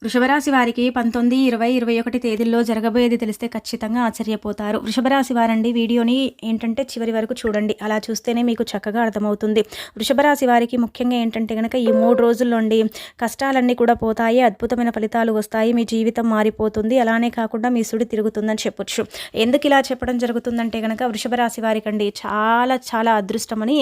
వృషభరాశి వారికి 19, 20, 21 తేదీల్లో జరగబోయేది తెలిస్తే ఖచ్చితంగా ఆశ్చర్యపోతారు. వృషభరాశి వారండి వీడియోని ఏంటంటే చివరి వరకు చూడండి. అలా చూస్తేనే మీకు చక్కగా అర్థమవుతుంది. వృషభరాశి వారికి ముఖ్యంగా ఏంటంటే గనక ఈ 3 రోజుల్లోండి కష్టాలన్నీ కూడా పోతాయి. అద్భుతమైన ఫలితాలు వస్తాయి. మీ జీవితం మారిపోతుంది. అలానే కాకుండా మీ సుడి తిరుగుతుందని చెప్పొచ్చు. ఎందుకు ఇలా చెప్పడం జరుగుతుందంటే గనక వృషభరాశి వారికండి చాలా చాలా అదృష్టమని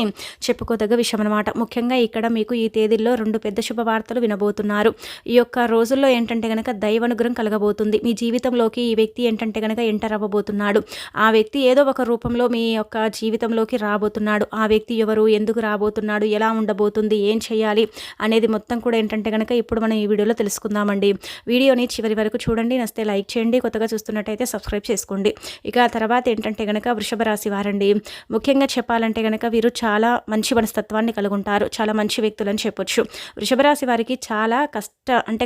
చెప్పుకోదగ్గ విషయం అనమాట. ముఖ్యంగా ఇక్కడ మీకు ఈ తేదీల్లో 2 పెద్ద శుభవార్తలు వినబోతున్నారు. ఈ యొక్క రోజుల్లో ఏంటంటే గనక దైవానుగ్రహం కలగబోతుంది. మీ జీవితంలోకి ఈ వ్యక్తి ఏంటంటే గనక ఎంటర్ అవ్వబోతున్నాడు. ఆ వ్యక్తి ఏదో ఒక రూపంలో మీ యొక్క జీవితంలోకి రాబోతున్నాడు. ఆ వ్యక్తి ఎవరు, ఎందుకు రాబోతున్నాడు, ఎలా ఉండబోతుంది, ఏం చేయాలి అనేది మొత్తం కూడా ఏంటంటే గనక ఇప్పుడు మనం ఈ వీడియోలో తెలుసుకుందామండి. వీడియోని చివరి వరకు చూడండి. నచ్చితే లైక్ చేయండి. కొత్తగా చూస్తున్నట్టయితే సబ్స్క్రైబ్ చేసుకోండి. ఇక తర్వాత ఏంటంటే గనక వృషభ రాశి వారండి ముఖ్యంగా చెప్పాలంటే గనక వీరు చాలా మంచి మనస్తత్వాన్ని కలుగుంటారు. చాలా మంచి వ్యక్తులని చెప్పొచ్చు. వృషభ రాశి వారికి చాలా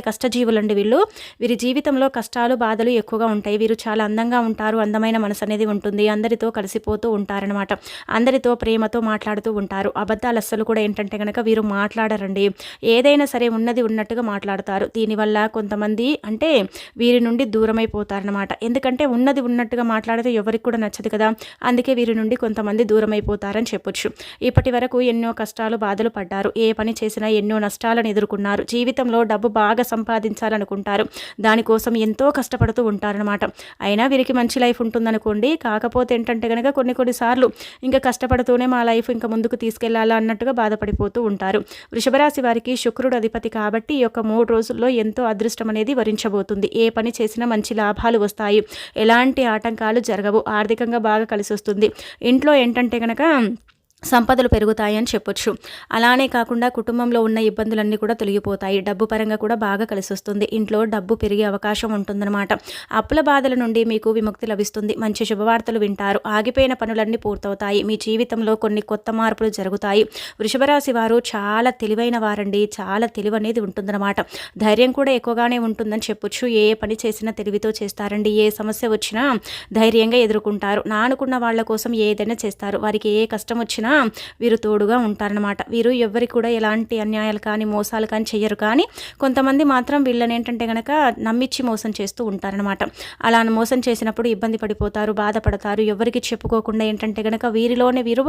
కష్టజీవులండి వీళ్ళు. వీరి జీవితంలో కష్టాలు బాధలు ఎక్కువగా ఉంటాయి. వీరు చాలా అందంగా ఉంటారు. అందమైన మనసు అనేది ఉంటుంది. అందరితో కలిసిపోతూ ఉంటారనమాట. అందరితో ప్రేమతో మాట్లాడుతూ ఉంటారు. అబద్ధాలు అస్సలు కూడా ఏంటంటే కనుక వీరు మాట్లాడరండి. ఏదైనా సరే ఉన్నది ఉన్నట్టుగా మాట్లాడతారు. దీనివల్ల కొంతమంది వీరి నుండి దూరమైపోతారనమాట. ఎందుకంటే ఉన్నది ఉన్నట్టుగా మాట్లాడితే ఎవరికి కూడా నచ్చదు కదా. అందుకే వీరి నుండి కొంతమంది దూరమైపోతారని చెప్పొచ్చు. ఇప్పటి వరకు ఎన్నో కష్టాలు బాధలు పడ్డారు. ఏ పని చేసినా ఎన్నో నష్టాలను ఎదుర్కొన్నారు. జీవితంలో డబ్బు బాగా సంపాదించాలనుకుంటారు. దానికోసం ఎంతో కష్టపడుతూ ఉంటారనమాట. అయినా వీరికి మంచి లైఫ్ ఉంటుందనుకోండి. కాకపోతే ఏంటంటే కనుక కొన్నిసార్లు ఇంకా కష్టపడుతూనే మా లైఫ్ ఇంకా ముందుకు తీసుకెళ్లాలా అన్నట్టుగా బాధపడిపోతూ ఉంటారు. వృషభరాశి వారికి శుక్రుడు అధిపతి కాబట్టి ఈ యొక్క 3 రోజుల్లో ఎంతో అదృష్టం అనేది వరించబోతుంది. ఏ పని చేసినా మంచి లాభాలు వస్తాయి. ఎలాంటి ఆటంకాలు జరగవు. ఆర్థికంగా బాగా కలిసి వస్తుంది. ఇంట్లో ఏంటంటే కనుక సంపదలు పెరుగుతాయని చెప్పొచ్చు. అలానే కాకుండా కుటుంబంలో ఉన్న ఇబ్బందులన్నీ కూడా తొలగిపోతాయి. డబ్బు పరంగా కూడా బాగా కలిసి వస్తుంది. ఇంట్లో డబ్బు పెరిగే అవకాశం ఉంటుందన్నమాట. అప్పుల బాధల నుండి మీకు విముక్తి లభిస్తుంది. మంచి శుభవార్తలు వింటారు. ఆగిపోయిన పనులన్నీ పూర్తవుతాయి. మీ జీవితంలో కొన్ని కొత్త మార్పులు జరుగుతాయి. వృషభరాశి వారు చాలా తెలివైన వారండి. చాలా తెలివి అనేది ఉంటుందన్నమాట. ధైర్యం కూడా ఎక్కువగానే ఉంటుందని చెప్పొచ్చు. ఏ పని చేసినా తెలివితో చేస్తారండి. ఏ సమస్య వచ్చినా ధైర్యంగా ఎదుర్కొంటారు. అనుకున్న వాళ్ళ కోసం ఏదైనా చేస్తారు. వారికి ఏ కష్టం వచ్చినా వీరు తోడుగా ఉంటారనమాట. వీరు ఎవరికి కూడా ఎలాంటి అన్యాయాలు కానీ మోసాలు కానీ చెయ్యరు. కానీ కొంతమంది మాత్రం వీళ్ళని ఏంటంటే గనక నమ్మిచ్చి మోసం చేస్తూ ఉంటారనమాట. అలా మోసం చేసినప్పుడు ఇబ్బంది పడిపోతారు, బాధపడతారు. ఎవరికి చెప్పుకోకుండా ఏంటంటే గనక వీరిలోనే వీరు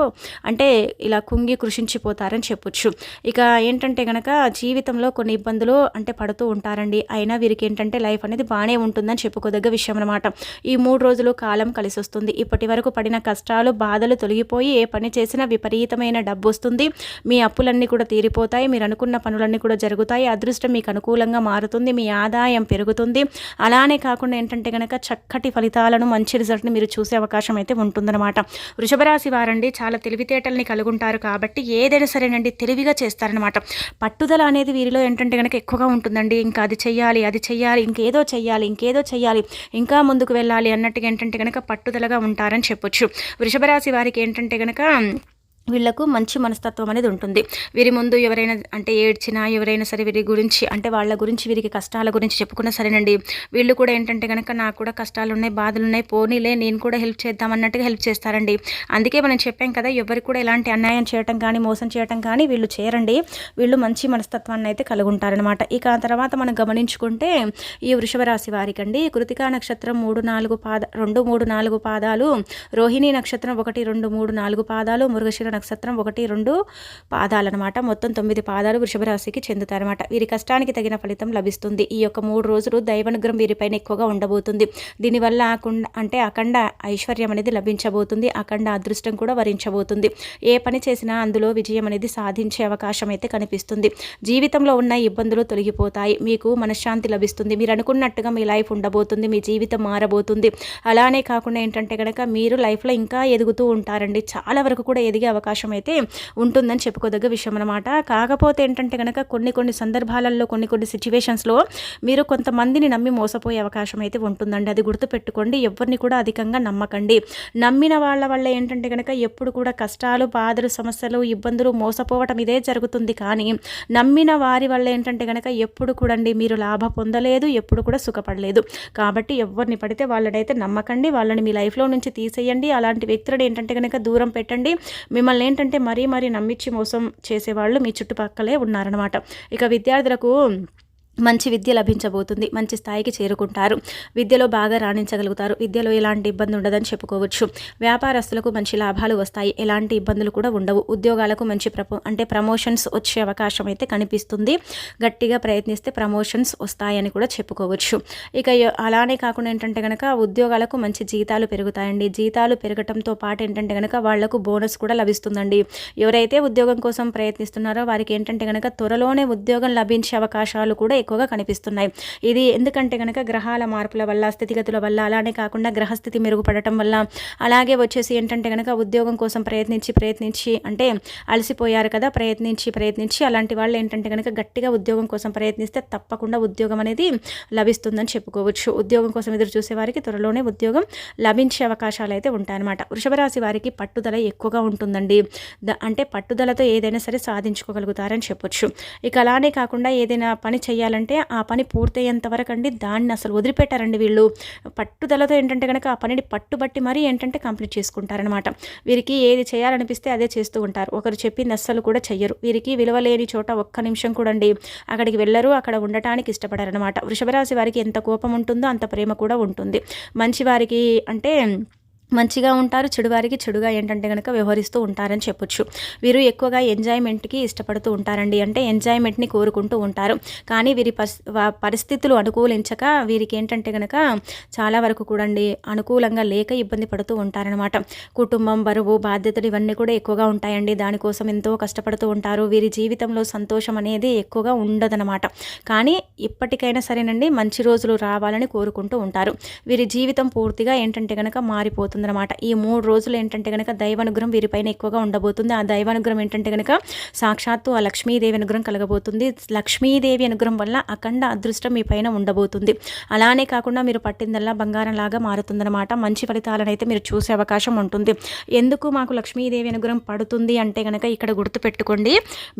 ఇలా కుంగి కృషించిపోతారని చెప్పొచ్చు. ఇక ఏంటంటే గనక జీవితంలో కొన్ని ఇబ్బందులు పడుతూ ఉంటారండి. అయినా వీరికి ఏంటంటే లైఫ్ అనేది బాగానే ఉంటుందని చెప్పుకోదగ్గ విషయం అనమాట. ఈ 3 రోజులు కాలం కలిసి వస్తుంది. ఇప్పటి వరకు పడిన కష్టాలు బాధలు తొలగిపోయి ఏ పని చేసినా విపరీతమైన డబ్బు వస్తుంది. మీ అప్పులన్నీ కూడా తీరిపోతాయి. మీరు అనుకున్న పనులన్నీ కూడా జరుగుతాయి. అదృష్టం మీకు అనుకూలంగా మారుతుంది. మీ ఆదాయం పెరుగుతుంది. అలానే కాకుండా ఏంటంటే కనుక చక్కటి ఫలితాలను, మంచి రిజల్ట్ని మీరు చూసే అవకాశం అయితే ఉంటుందన్నమాట. వృషభరాశి వారండి చాలా తెలివితేటల్ని కలుగుంటారు కాబట్టి ఏదైనా సరేనండి తెలివిగా చేస్తారనమాట. పట్టుదల అనేది వీరిలో ఏంటంటే కనుక ఎక్కువగా ఉంటుందండి. ఇంకా అది చెయ్యాలి, ఇంకేదో చెయ్యాలి, ఇంకా ముందుకు వెళ్ళాలి అన్నట్టుగా ఏంటంటే కనుక పట్టుదలగా ఉంటారని చెప్పొచ్చు. వృషభరాశి వారికి ఏంటంటే కనుక వీళ్లకు మంచి మనస్తత్వం అనేది ఉంటుంది. వీరి ముందు ఎవరైనా ఏడ్చినా, ఎవరైనా సరే వీరి గురించి వాళ్ళ గురించి వీరికి కష్టాల గురించి చెప్పుకున్నా సరేనండి, వీళ్ళు కూడా ఏంటంటే కనుక నాకు కూడా కష్టాలు ఉన్నాయి, బాధలు ఉన్నాయి, పోనీలే నేను కూడా హెల్ప్ చేద్దాం అన్నట్టుగా హెల్ప్ చేస్తారండి. అందుకే మనం చెప్పాం కదా, ఎవరికి కూడా ఎలాంటి అన్యాయం చేయటం కానీ మోసం చేయటం కానీ వీళ్ళు చేయరండి. వీళ్ళు మంచి మనస్తత్వాన్ని అయితే కలిగి ఉంటారనమాట. ఇక ఆ తర్వాత మనం గమనించుకుంటే ఈ వృషభ రాశి వారికండి కృతికా నక్షత్రం 2, 3, 4 పాదాలు, రోహిణి నక్షత్రం 1, 2, 3, 4 పాదాలు, మృగశిర నక్షత్రం 1, 2 పాదాలన్నమాట. మొత్తం 9 పాదాలు వృషభ రాశికి చెందుతారన్నమాట. వీరి కష్టానికి తగిన ఫలితం లభిస్తుంది. ఈ యొక్క 3 రోజులు దైవానుగ్రహం వీరిపైన ఎక్కువగా ఉండబోతుంది. దీనివల్ల అఖండ ఐశ్వర్యం అనేది లభించబోతుంది. అఖండ అదృష్టం కూడా వరించబోతుంది. ఏ పని చేసినా అందులో విజయం అనేది సాధించే అవకాశం అయితే కనిపిస్తుంది. జీవితంలో ఉన్న ఇబ్బందులు తొలగిపోతాయి. మీకు మనశ్శాంతి లభిస్తుంది. మీరు అనుకున్నట్టుగా మీ లైఫ్ ఉండబోతుంది. మీ జీవితం మారబోతుంది. అలానే కాకుండా ఏంటంటే కనుక మీరు లైఫ్లో ఇంకా ఎదుగుతూ ఉంటారండి. చాలా వరకు కూడా ఎదిగే అవకాశం అయితే ఉంటుందని చెప్పుకోదగ్గ విషయం అనమాట. కాకపోతే ఏంటంటే కనుక కొన్ని సందర్భాలలో కొన్ని సిచ్యువేషన్స్లో మీరు కొంతమందిని నమ్మి మోసపోయే అవకాశం అయితే ఉంటుందండి. అది గుర్తుపెట్టుకోండి. ఎవరిని కూడా అధికంగా నమ్మకండి. నమ్మిన వాళ్ళ వల్ల ఏంటంటే కనుక ఎప్పుడు కూడా కష్టాలు, బాధలు, సమస్యలు, ఇబ్బందులు, మోసపోవటం ఇదే జరుగుతుంది. కానీ నమ్మిన వారి వల్ల ఏంటంటే కనుక ఎప్పుడు కూడా మీరు లాభ పొందలేదు, ఎప్పుడు కూడా సుఖపడలేదు. కాబట్టి ఎవరిని పడితే వాళ్ళనైతే నమ్మకండి. వాళ్ళని మీ లైఫ్లో నుంచి తీసేయండి. అలాంటి వ్యక్తులను ఏంటంటే కనుక దూరం పెట్టండి. మిమ్మల్ని ఏంటంటే మరీ నమ్మించి మోసం చేసేవాళ్ళు మీ చుట్టుపక్కలే ఉన్నారనమాట. ఇక విద్యార్థులకు మంచి విద్య లభించబోతుంది. మంచి స్థాయికి చేరుకుంటారు. విద్యలో బాగా రాణించగలుగుతారు. విద్యలో ఎలాంటి ఇబ్బంది ఉండదని చెప్పుకోవచ్చు. వ్యాపారస్తులకు మంచి లాభాలు వస్తాయి. ఎలాంటి ఇబ్బందులు కూడా ఉండవు. ఉద్యోగాలకు మంచి ప్రమోషన్స్ వచ్చే అవకాశం అయితే కనిపిస్తుంది. గట్టిగా ప్రయత్నిస్తే ప్రమోషన్స్ వస్తాయని కూడా చెప్పుకోవచ్చు. ఇక అలానే కాకుండా ఏంటంటే కనుక ఉద్యోగాలకు మంచి జీతాలు పెరుగుతాయండి. జీతాలు పెరగటంతో పాటు ఏంటంటే కనుక వాళ్లకు బోనస్ కూడా లభిస్తుందండి. ఎవరైతే ఉద్యోగం కోసం ప్రయత్నిస్తున్నారో వారికి ఏంటంటే కనుక త్వరలోనే ఉద్యోగం లభించే అవకాశాలు కూడా ఎక్కువగా కనిపిస్తున్నాయి. ఇది ఎందుకంటే కనుక గ్రహాల మార్పుల వల్ల, స్థితిగతుల వల్ల, అలానే కాకుండా గ్రహస్థితి మెరుగుపడటం వల్ల, అలాగే వచ్చేసి ఏంటంటే కనుక ఉద్యోగం కోసం ప్రయత్నించి అంటే అలసిపోయారు కదా, ప్రయత్నించి అలాంటి వాళ్ళు ఏంటంటే కనుక గట్టిగా ఉద్యోగం కోసం ప్రయత్నిస్తే తప్పకుండా ఉద్యోగం అనేది లభిస్తుందని చెప్పుకోవచ్చు. ఉద్యోగం కోసం ఎదురు చూసే వారికి త్వరలోనే ఉద్యోగం లభించే అవకాశాలు అయితే ఉంటాయన్నమాట. వృషభ రాశి వారికి పట్టుదల ఎక్కువగా ఉంటుందండి. అంటే పట్టుదలతో ఏదైనా సరే సాధించుకోగలుగుతారని చెప్పొచ్చు. ఇక అలానే కాకుండా ఏదైనా పని చేయాలంటే ఆ పని పూర్తయ్యేంత వరకు అండి దాన్ని అసలు వదిలిపెట్టారండి వీళ్ళు. పట్టుదలతో ఏంటంటే కనుక ఆ పనిని పట్టుబట్టి మరీ ఏంటంటే కంప్లీట్ చేసుకుంటారనమాట. వీరికి ఏది చేయాలనిపిస్తే అదే చేస్తూ ఉంటారు. ఒకరు చెప్పింది అస్సలు కూడా చెయ్యరు. వీరికి విలువ లేని చోట ఒక్క నిమిషం కూడా అండి అక్కడికి వెళ్ళరు, అక్కడ ఉండటానికి ఇష్టపడారనమాట. వృషభ రాశి వారికి ఎంత కోపం ఉంటుందో అంత ప్రేమ కూడా ఉంటుంది. మంచి వారికి అంటే మంచిగా ఉంటారు, చెడువారికి చెడుగా ఏంటంటే కనుక వ్యవహరిస్తూ ఉంటారని చెప్పొచ్చు. వీరు ఎక్కువగా ఎంజాయ్మెంట్కి ఇష్టపడుతూ ఉంటారండి. అంటే ఎంజాయ్మెంట్ని కోరుకుంటూ ఉంటారు. కానీ వీరి పరిస్థితులు అనుకూలించక వీరికి ఏంటంటే కనుక చాలా వరకు కూడా అనుకూలంగా లేక ఇబ్బంది పడుతూ ఉంటారనమాట. కుటుంబం, బరువు, బాధ్యతలు ఇవన్నీ కూడా ఎక్కువగా ఉంటాయండి. దానికోసం ఎంతో కష్టపడుతూ ఉంటారు. వీరి జీవితంలో సంతోషం అనేది ఎక్కువగా ఉండదనమాట. కానీ ఇప్పటికైనా సరేనండి మంచి రోజులు రావాలని కోరుకుంటూ ఉంటారు. వీరి జీవితం పూర్తిగా ఏంటంటే కనుక మారిపోతుంది అన్నమాట. ఈ 3 రోజులు ఏంటంటే కనుక దైవానుగ్రహం వీరిపైన ఎక్కువగా ఉండబోతుంది. ఆ దైవానుగ్రహం ఏంటంటే కనుక సాక్షాత్తు ఆ లక్ష్మీదేవి అనుగ్రహం కలగబోతుంది. లక్ష్మీదేవి అనుగ్రహం వల్ల అఖండ అదృష్టం మీ పైన ఉండబోతుంది. అలానే కాకుండా మీరు పట్టిందల్లా బంగారం లాగా మారుతుందన్నమాట. మంచి ఫలితాలను అయితే మీరు చూసే అవకాశం ఉంటుంది. ఎందుకు మాకు లక్ష్మీదేవి అనుగ్రహం పడుతుంది అంటే కనుక ఇక్కడ గుర్తుపెట్టుకోండి,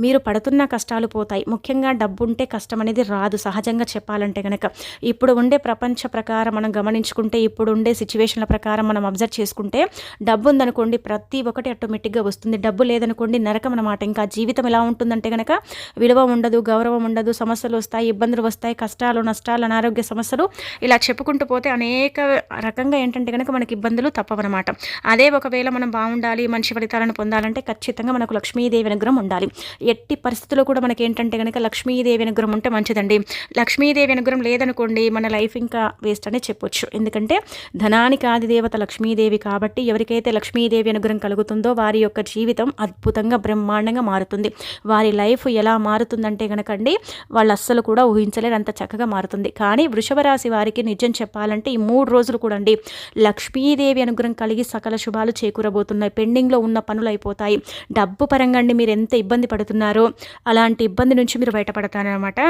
మీరు పడుతున్న కష్టాలు పోతాయి. ముఖ్యంగా డబ్బు ఉంటే కష్టం అనేది రాదు. సహజంగా చెప్పాలంటే కనుక ఇప్పుడు ఉండే ప్రపంచ ప్రకారం మనం గమనించుకుంటే, ఇప్పుడు ఉండే సిచ్యువేషన్ల ప్రకారం మనం అబ్జర్వ్ చేసుకుంటే డబ్బు ఉందనుకోండి ప్రతి ఒక్కటి ఆటోమేటిక్గా వస్తుంది. డబ్బు లేదనుకోండి నరకం అన్నమాట. ఇంకా జీవితం ఎలా ఉంటుందంటే కనుక విలువ ఉండదు, గౌరవం ఉండదు, సమస్యలు వస్తాయి, ఇబ్బందులు వస్తాయి, కష్టాలు, నష్టాలు, అనారోగ్య సమస్యలు ఇలా చెప్పుకుంటూ పోతే అనేక రకంగా ఏంటంటే కనుక మనకి ఇబ్బందులు తప్పవన్నమాట. అదే ఒకవేళ మనం బాగుండాలి, మంచి ఫలితాలను పొందాలంటే ఖచ్చితంగా మనకు లక్ష్మీదేవి అనుగ్రహం ఉండాలి. ఎట్టి పరిస్థితుల్లో కూడా మనకి ఏంటంటే కనుక లక్ష్మీదేవి అనుగ్రహం ఉంటే మంచిదండి. లక్ష్మీదేవి అనుగ్రహం లేదనుకోండి మన లైఫ్ ఇంకా వేస్ట్ అనే చెప్పొచ్చు. ఎందుకంటే ధనానికి ఆది దేవత లక్ష్మీదేవి కాబట్టి ఎవరికైతే లక్ష్మీదేవి అనుగ్రహం కలుగుతుందో వారి యొక్క జీవితం అద్భుతంగా బ్రహ్మాండంగా మారుతుంది. వారి లైఫ్ ఎలా మారుతుందంటే కనుకండి వాళ్ళు అస్సలు కూడా ఊహించలేరు, అంత చక్కగా మారుతుంది. కానీ వృషభ రాశి వారికి నిజం చెప్పాలంటే ఈ 3 రోజులు కూడా అండి లక్ష్మీదేవి అనుగ్రహం కలిగి సకల శుభాలు చేకూరబోతున్నాయి. పెండింగ్లో ఉన్న పనులు అయిపోతాయి. డబ్బు పరంగా అండి మీరు ఎంత ఇబ్బంది పడుతున్నారో అలాంటి ఇబ్బంది నుంచి మీరు బయటపడతారనమాట.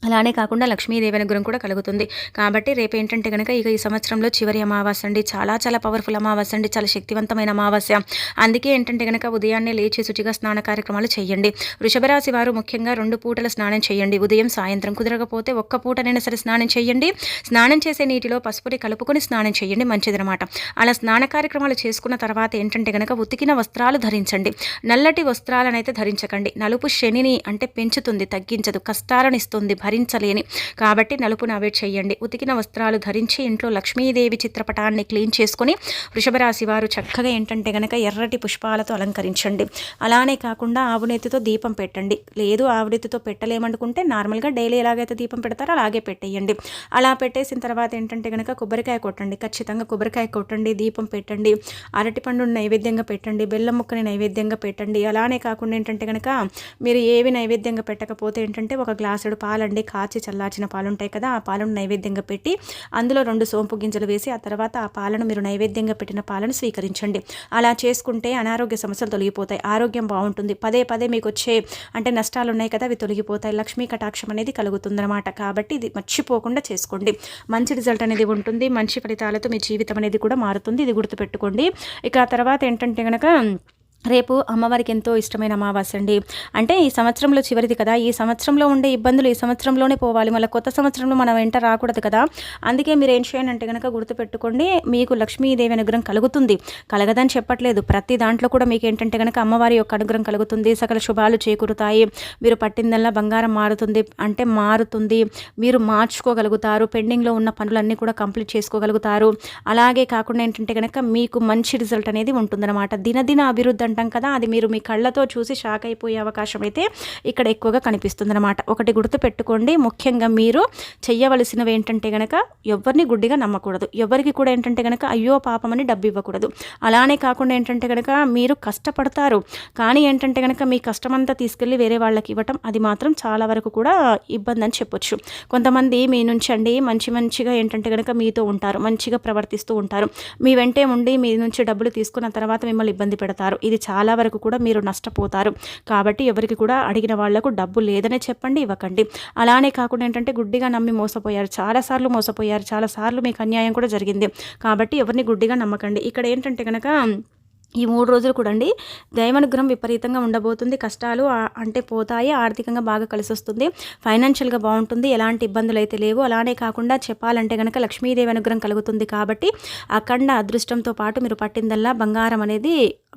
అలానే కాకుండా లక్ష్మీదేవి అనుగ్రహం కూడా కలుగుతుంది. కాబట్టి రేపు ఏంటంటే కనుక ఇక ఈ సంవత్సరంలో చివరి అమావాస్య అండి. చాలా పవర్ఫుల్ అమావాస్య అండి. చాలా శక్తివంతమైన అమావాస్య. అందుకే ఏంటంటే కనుక ఉదయాన్నే లేచి శుచిగా స్నాన కార్యక్రమాలు చేయండి. వృషభ రాశి వారు ముఖ్యంగా 2 పూటల స్నానం చేయండి. ఉదయం, సాయంత్రం. కుదరకపోతే ఒక్క పూటనైనా సరే స్నానం చేయండి. స్నానం చేసే నీటిలో పసుపుని కలుపుకొని స్నానం చేయండి, మంచిదనమాట. అలా స్నాన కార్యక్రమాలు చేసుకున్న తర్వాత ఏంటంటే కనుక ఉతికిన వస్త్రాలు ధరించండి. నల్లటి వస్త్రాలను అయితే ధరించకండి. నలుపు శనిని అంటే పెంచుతుంది, తగ్గించదు, కష్టాలను ఇస్తుంది, భరించలేని. కాబట్టి నలుపును అవాయిడ్ చేయండి. ఉతికిన వస్త్రాలు ధరించి ఇంట్లో లక్ష్మీదేవి చిత్రపటాన్ని క్లీన్ చేసుకొని వృషభ రాశి వారు చక్కగా ఏంటంటే కనుక ఎర్రటి పుష్పాలతో అలంకరించండి. అలానే కాకుండా ఆవునేతితో దీపం పెట్టండి. లేదు ఆవునేతితో పెట్టలేమనుకుంటే నార్మల్గా డైలీ ఎలాగైతే దీపం పెడతారో అలాగే పెట్టేయండి. అలా పెట్టేసిన తర్వాత ఏంటంటే కనుక కొబ్బరికాయ కొట్టండి. ఖచ్చితంగా కొబ్బరికాయ కొట్టండి, దీపం పెట్టండి, అరటిపండుని నైవేద్యంగా పెట్టండి, బెల్లం ముక్కని నైవేద్యంగా పెట్టండి. అలానే కాకుండా ఏంటంటే కనుక మీరు ఏవి నైవేద్యంగా పెట్టకపోతే ఏంటంటే ఒక గ్లాసుడు పాలండి, కాచి చల్లార్చిన పాలు ఉంటాయి కదా, ఆ పాలను నైవేద్యంగా పెట్టి అందులో 2 సోంపు గింజలు వేసి ఆ తర్వాత ఆ పాలను మీరు నైవేద్యంగా పెట్టిన పాలను స్వీకరించండి. అలా చేసుకుంటే అనారోగ్య సమస్యలు తొలగిపోతాయి, ఆరోగ్యం బాగుంటుంది. పదే మీకు వచ్చే అంటే నష్టాలు ఉన్నాయి కదా అవి తొలగిపోతాయి, లక్ష్మీ కటాక్షం అనేది కలుగుతుందన్నమాట. కాబట్టి ఇది మర్చిపోకుండా చేసుకోండి. మంచి రిజల్ట్ అనేది ఉంటుంది. మంచి ఫలితాలతో మీ జీవితం అనేది కూడా మారుతుంది. ఇది గుర్తుపెట్టుకోండి. ఇక ఆ తర్వాత ఏంటంటే కనుక రేపు అమ్మవారికి ఎంతో ఇష్టమైన అమావాస్య అండి. అంటే ఈ సంవత్సరంలో చివరిది కదా! ఈ సంవత్సరంలో ఉండే ఇబ్బందులు ఈ సంవత్సరంలోనే పోవాలి. మళ్ళీ కొత్త సంవత్సరంలో మన వెంట రాకూడదు కదా! అందుకే మీరేం చేయండి గనక గుర్తుపెట్టుకోండి. మీకు లక్ష్మీదేవి అనుగ్రహం కలుగుతుంది. కలగదని చెప్పట్లేదు. ప్రతి దాంట్లో కూడా మీకేంటంటే గనక అమ్మవారి యొక్క అనుగ్రహం కలుగుతుంది. సకల శుభాలు చేకూరుతాయి. మీరు పట్టిందల్లా బంగారం మారుతుంది. మీరు మార్చుకోగలుగుతారు. పెండింగ్‌లో ఉన్న పనులన్నీ కూడా కంప్లీట్ చేసుకోగలుగుతారు. అలాగే కాకుండా ఏంటంటే గనక మీకు మంచి రిజల్ట్ అనేది ఉంటుందన్నమాట. దినదిన అభివృద్ధి అంటాం కదా, అది మీరు మీ కళ్ళతో చూసి షాక్ అయిపోయే అవకాశం అయితే ఇక్కడ ఎక్కువగా కనిపిస్తుందన్నమాట. ఒకటి గుర్తుపెట్టుకోండి, ముఖ్యంగా మీరు చెయ్యవలసినవి ఏంటంటే గనక ఎవరిని గుడ్డిగా నమ్మకూడదు. ఎవరికి కూడా ఏంటంటే గనక అయ్యో పాపమని డబ్బు ఇవ్వకూడదు. అలానే కాకుండా ఏంటంటే గనక మీరు కష్టపడతారు, కానీ ఏంటంటే గనక మీ కష్టమంతా తీసుకెళ్ళి వేరే వాళ్ళకి ఇవ్వటం అది మాత్రం చాలా వరకు కూడా ఇబ్బంది అని చెప్పొచ్చు. కొంతమంది మీ నుంచి అండి మంచిగా ఏంటంటే గనక మీతో ఉంటారు, మంచిగా ప్రవర్తిస్తూ ఉంటారు. మీ వెంటే ఉండి మీ నుంచి డబ్బులు తీసుకున్న తర్వాత మిమ్మల్ని ఇబ్బంది పెడతారు. ఇది చాలా వరకు కూడా మీరు నష్టపోతారు. కాబట్టి ఎవరికి కూడా అడిగిన వాళ్లకు డబ్బు లేదనే చెప్పండి, ఇవ్వకండి. అలానే కాకుండా ఏంటంటే గుడ్డిగా నమ్మి మోసపోయారు, చాలాసార్లు మీకు అన్యాయం కూడా జరిగింది. కాబట్టి ఎవరిని గుడ్డిగా నమ్మకండి. ఇక్కడ ఏంటంటే కనుక ఈ 3 రోజులు కూడా అండి దైవానుగ్రహం విపరీతంగా ఉండబోతుంది. కష్టాలు అంటే పోతాయి. ఆర్థికంగా బాగా కలిసొస్తుంది. ఫైనాన్షియల్‌గా బాగుంటుంది. ఎలాంటి ఇబ్బందులు అయితే లేవు. అలానే కాకుండా చెప్పాలంటే గనక లక్ష్మీదేవి అనుగ్రహం కలుగుతుంది. కాబట్టి అఖండ అదృష్టంతో పాటు మీరు పట్టిందల్లా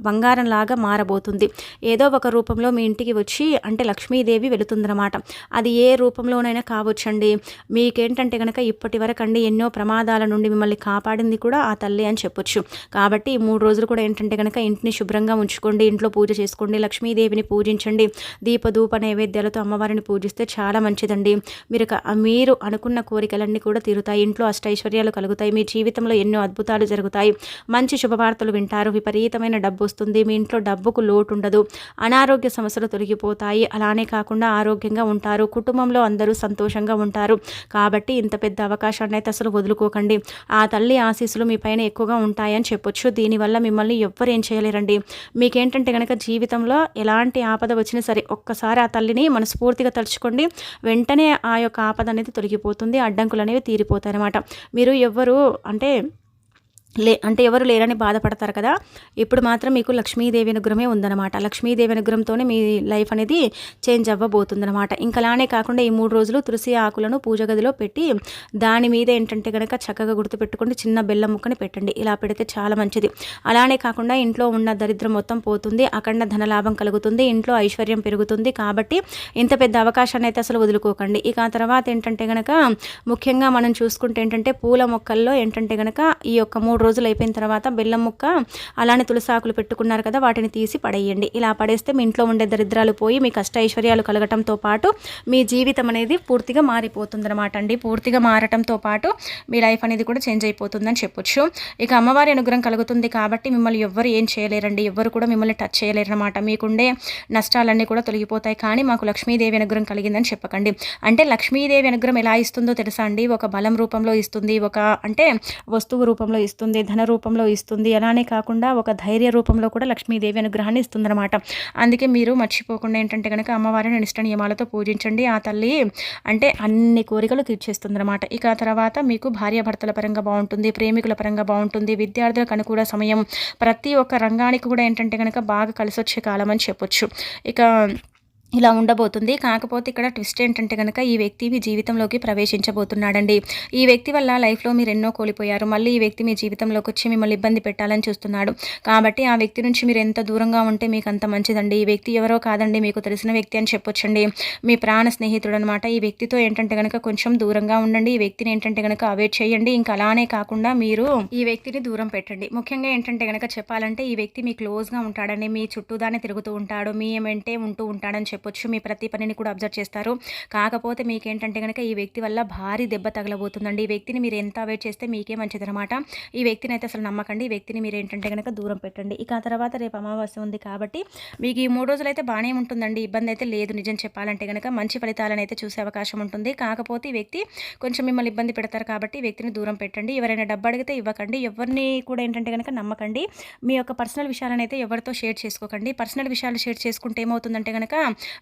బంగారంలాగా మారబోతుంది. ఏదో ఒక రూపంలో మీ ఇంటికి వచ్చి అంటే లక్ష్మీదేవి వెళుతుందన్నమాట. అది ఏ రూపంలోనైనా కావచ్చండి. మీకేంటంటే గనక ఇప్పటి వరకు అండి ఎన్నో ప్రమాదాల నుండి మిమ్మల్ని కాపాడింది కూడా ఆ తల్లి అని చెప్పొచ్చు. కాబట్టి ఈ 3 రోజులు కూడా ఏంటంటే గనక ఇంటిని శుభ్రంగా ఉంచుకోండి. ఇంట్లో పూజ చేసుకోండి. లక్ష్మీదేవిని పూజించండి. దీపధూప నైవేద్యాలతో అమ్మవారిని పూజిస్తే చాలా మంచిదండి. మీరు అనుకున్న కోరికలన్నీ కూడా తీరుతాయి. ఇంట్లో అష్టైశ్వర్యాలు కలుగుతాయి. మీ జీవితంలో ఎన్నో అద్భుతాలు జరుగుతాయి. మంచి శుభవార్తలు వింటారు. విపరీతమైన డబ్బు వస్తుంది. మీ ఇంట్లో డబ్బుకు లోటు ఉండదు. అనారోగ్య సమస్యలు తొలగిపోతాయి. అలానే కాకుండా ఆరోగ్యంగా ఉంటారు. కుటుంబంలో అందరూ సంతోషంగా ఉంటారు. కాబట్టి ఇంత పెద్ద అవకాశాన్ని అయితే అసలు వదులుకోకండి. ఆ తల్లి ఆశీస్సులు మీ పైన ఎక్కువగా ఉంటాయని చెప్పొచ్చు. దీనివల్ల మిమ్మల్ని ఎవ్వరు ఏం చేయలేరండి. మీకేంటంటే కనుక జీవితంలో ఎలాంటి ఆపద వచ్చినా సరే ఒక్కసారి ఆ తల్లిని మనస్ఫూర్తిగా తలుచుకోండి. వెంటనే ఆ యొక్క ఆపద అనేది తొలగిపోతుంది. అడ్డంకులు అనేవి తీరిపోతాయి అన్నమాట. మీరు ఎవ్వరు ఎవరు లేరని బాధపడతారు కదా, ఇప్పుడు మాత్రం మీకు లక్ష్మీదేవి అనుగ్రహమే ఉందన్నమాట. లక్ష్మీదేవి అనుగ్రహంతోనే మీ లైఫ్ అనేది చేంజ్ అవ్వబోతుందన్నమాట. ఇంకా అలానే కాకుండా ఈ 3 రోజులు తులసి ఆకులను పూజ గదిలో పెట్టి దాని మీద ఏంటంటే కనుక చక్కగా గుర్తుపెట్టుకోండి, చిన్న బెల్లం ముక్కని పెట్టండి. ఇలా పెడితే చాలా మంచిది. అలానే కాకుండా ఇంట్లో ఉన్న దరిద్రం మొత్తం పోతుంది. అఖండ ధనలాభం కలుగుతుంది. ఇంట్లో ఐశ్వర్యం పెరుగుతుంది. కాబట్టి ఇంత పెద్ద అవకాశాన్ని అయితే అసలు వదులుకోకండి. ఇక ఆ తర్వాత ఏంటంటే కనుక ముఖ్యంగా మనం చూసుకుంటే ఏంటంటే పూల మొక్కల్లో ఏంటంటే కనుక ఈ యొక్క 3 రోజులు అయిపోయిన తర్వాత బెల్లం ముక్క అలానే తులసాకులు పెట్టుకున్నారు కదా, వాటిని తీసి పడేయండి. ఇలా పడేస్తే మీ ఇంట్లో ఉండే దరిద్రాలు పోయి మీ కష్ట ఐశ్వర్యాలు కలగటంతో పాటు మీ జీవితం అనేది పూర్తిగా మారిపోతుందన్నమాట అండి. పూర్తిగా మారటంతో పాటు మీ లైఫ్ అనేది కూడా చేంజ్ అయిపోతుందని చెప్పొచ్చు. ఇక అమ్మవారి అనుగ్రహం కలుగుతుంది కాబట్టి మిమ్మల్ని ఎవ్వరు ఏం చేయలేరండి. ఎవ్వరు కూడా మిమ్మల్ని టచ్ చేయలేరన్నమాట. మీకుండే నష్టాలన్నీ కూడా తొలగిపోతాయి. కానీ మాకు లక్ష్మీదేవి అనుగ్రహం కలిగిందని చెప్పకండి. అంటే లక్ష్మీదేవి అనుగ్రహం ఎలా ఇస్తుందో తెలుసా అండి? ఒక బలం రూపంలో ఇస్తుంది, ఒక అంటే వస్తువు రూపంలో ఇస్తుంది, ధన రూపంలో ఇస్తుంది. అలానే కాకుండా ఒక ధైర్య రూపంలో కూడా లక్ష్మీదేవి అనుగ్రహాన్ని ఇస్తుందన్నమాట. అందుకే మీరు మర్చిపోకుండా ఏంటంటే కనుక అమ్మవారిని నిష్ట నియమాలతో పూజించండి. ఆ తల్లి అంటే అన్ని కోరికలు తీర్చేస్తుందన్నమాట. ఇక ఆ తర్వాత మీకు భార్యాభర్తల పరంగా బాగుంటుంది, ప్రేమికుల పరంగా బాగుంటుంది, విద్యార్థులకు అనుకూల సమయం, ప్రతి ఒక్క రంగానికి కూడా ఏంటంటే కనుక బాగా కలిసి వచ్చే కాలం అని చెప్పొచ్చు. ఇక ఇలా ఉండబోతుంది. కాకపోతే ఇక్కడ ట్విస్ట్ ఏంటంటే కనుక ఈ వ్యక్తి మీ జీవితంలోకి ప్రవేశించబోతున్నాడండి. ఈ వ్యక్తి వల్ల లైఫ్లో మీరు ఎన్నో కోల్పోయారు. మళ్ళీ ఈ వ్యక్తి మీ జీవితంలోకి వచ్చి మిమ్మల్ని ఇబ్బంది పెట్టాలని చూస్తున్నాడు. కాబట్టి ఆ వ్యక్తి నుంచి మీరు ఎంత దూరంగా ఉంటే మీకు అంత మంచిదండి. ఈ వ్యక్తి ఎవరో కాదండి, మీకు తెలిసిన వ్యక్తి అని చెప్పొచ్చండి. మీ ప్రాణ స్నేహితుడు అనమాట. ఈ వ్యక్తితో ఏంటంటే కనుక కొంచెం దూరంగా ఉండండి. ఈ వ్యక్తిని ఏంటంటే కనుక అవాయిడ్ చేయండి. ఇంకా అలానే కాకుండా మీరు ఈ వ్యక్తిని దూరం పెట్టండి. ముఖ్యంగా ఏంటంటే కనుక చెప్పాలంటే ఈ వ్యక్తి మీ క్లోజ్గా ఉంటాడండి. మీ చుట్టూదానే తిరుగుతూ ఉంటాడు, మీ వెంటే ఉంటూ ఉంటాడని చెప్పొచ్చు. మీ ప్రతి పనిని కూడా అబ్జర్వ్ చేస్తారు. కాకపోతే మీకేంటంటే కనుక ఈ వ్యక్తి వల్ల భారీ దెబ్బ తగలబోతుందండి. ఈ వ్యక్తిని మీరు ఎంత అవాయిడ్ చేస్తే మీకే మంచిదనమాట. ఈ వ్యక్తిని అయితే అసలు నమ్మకండి. ఈ వ్యక్తిని మీరు ఏంటంటే కనుక దూరం పెట్టండి. ఇక ఆ తర్వాత రేపు అమావాస్య ఉంది కాబట్టి మీకు ఈ 3 రోజులు అయితే బాగానే ఉంటుందండి. ఇబ్బంది అయితే లేదు. నిజం చెప్పాలంటే కనుక మంచి ఫలితాలను అయితే చూసే అవకాశం ఉంటుంది. కాకపోతే ఈ వ్యక్తి కొంచెం మిమ్మల్ని ఇబ్బంది పెడతారు కాబట్టి ఈ వ్యక్తిని దూరం పెట్టండి. ఎవరైనా డబ్బు అడిగితే ఇవ్వకండి. ఎవరిని కూడా ఏంటంటే కనుక నమ్మకండి. మీ యొక్క పర్సనల్ విషయాలను అయితే ఎవరితో షేర్ చేసుకోకండి. పర్సనల్ విషయాలు షేర్ చేసుకుంటే ఏమవుతుందంటే కనుక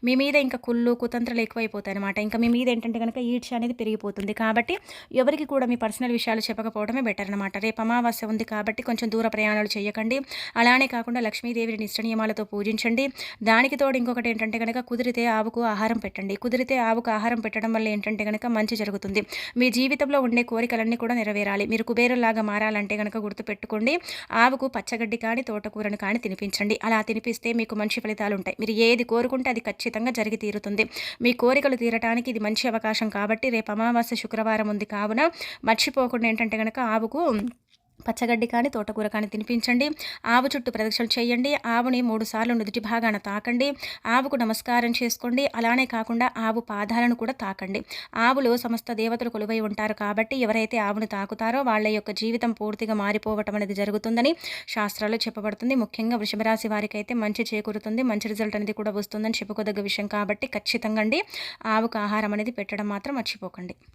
మీ మీద ఇంకా కుళ్ళు కుతంత్రాలు ఎక్కువైపోతాయి అనమాట. ఇంకా మీ మీద ఏంటంటే కనుక ఈర్ష్య అనేది పెరిగిపోతుంది. కాబట్టి ఎవరికి కూడా మీ పర్సనల్ విషయాలు చెప్పకపోవడమే బెటర్ అనమాట. రేపు అమావాస్య ఉంది కాబట్టి కొంచెం దూర ప్రయాణాలు చేయకండి. అలానే కాకుండా లక్ష్మీదేవిని నిష్ట నియమాలతో పూజించండి. దానికి తోడు ఇంకొకటి ఏంటంటే కనుక కుదిరితే ఆవుకు ఆహారం పెట్టండి. కుదిరితే ఆవుకు ఆహారం పెట్టడం వల్ల ఏంటంటే కనుక మంచి జరుగుతుంది. మీ జీవితంలో ఉండే కోరికలన్నీ కూడా నెరవేరాలి. మీరు కుబేరులాగా మారాలంటే కనుక గుర్తుపెట్టుకోండి, ఆవుకు పచ్చగడ్డి కానీ తోటకూరను కానీ తినిపించండి. అలా తినిపిస్తే మీకు మంచి ఫలితాలు ఉంటాయి. మీరు ఏది కోరుకుంటే అది ఖచ్చితంగా జరిగి తీరుతుంది. మీ కోరికలు తీరటానికి ఇది మంచి అవకాశం కాబట్టి రేపు అమావాస్య శుక్రవారం ఉంది కావున మర్చిపోకుండా ఏంటంటే కనుక ఆవుకు పచ్చగడ్డి కానీ తోటకూర కానీ తినిపించండి. ఆవు చుట్టూ ప్రదక్షిణలు చేయండి. ఆవుని 3 సార్లు నుదుటి భాగాన తాకండి. ఆవుకు నమస్కారం చేసుకోండి. అలానే కాకుండా ఆవు పాదాలను కూడా తాకండి. ఆవులో సమస్త దేవతలు కొలువై ఉంటారు కాబట్టి ఎవరైతే ఆవును తాకుతారో వాళ్ళ యొక్క జీవితం పూర్తిగా మారిపోవటం అనేది జరుగుతుందని శాస్త్రాల్లో చెప్పబడుతుంది. ముఖ్యంగా వృషభ రాశి వారికి అయితే మంచి చేకూరుతుంది. మంచి రిజల్ట్ అనేది కూడా వస్తుందని చెప్పుకోదగ్గ విషయం కాబట్టి ఖచ్చితంగా అండి ఆవుకు ఆహారం అనేది పెట్టడం మాత్రం మర్చిపోకండి.